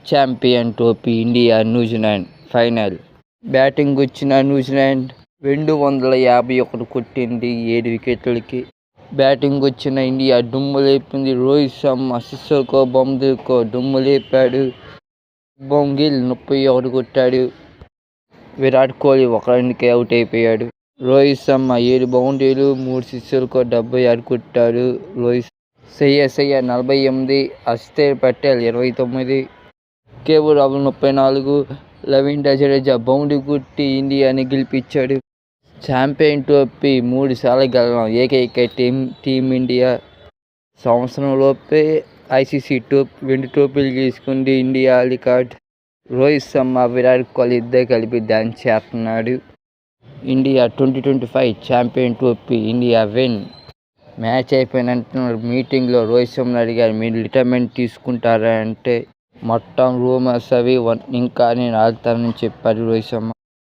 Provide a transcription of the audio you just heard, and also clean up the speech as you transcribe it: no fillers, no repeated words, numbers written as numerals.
Champion trophy India New Zealand final. Batting వచ్చిన New Zealand 251 కొట్టింది 7 వికెట్లకి. Batting వచ్చిన ఇండియా దుమ్ము లేపింది. రోహిత్ శర్మ సిక్సర్కో బౌండరీకో దుమ్ము లేపాడు. శుభ్మన్ గిల్ 31 కొట్టాడు. విరాట్ కోహ్లీ 1 రన్కే అవుట్ అయిపోయాడు. రోహిత్ శర్మ 7 బౌండరీలు 3 సిక్సర్లతో 76 కొట్టాడు. శ్రేయస్ 48, అక్షర్ పటేల్ 29, కేఎల్ రాహుల్ 34, రవీంద్ర జడేజా బౌండరీ కొట్టి ఇండియాని గెలిపించాడు. ఛాంపియన్ ట్రోఫీ 3 సార్లు గెలవడం ఏకైక టీమిండియా. సంవత్సరంలోపే ఐసీసీ 2 ట్రోఫీలు గెలుచుకుంది ఇండియా రికార్డ్. రోహిత్ శర్మ, విరాట్ కోహ్లీ ఇద్దరు కలిపి డాన్స్ చేస్తున్నాడు. India 2025 champion trophy India win. Match అయిపోయిన మీటింగ్లో రోహిత్ శర్మని అడిగారు, మీరు రిటైర్మెంట్ తీసుకుంటారా అంటే మొత్తం రూమర్స్ అవి ఇంకా నేను ఆడతానని చెప్పారు రోహిత్ శర్మ.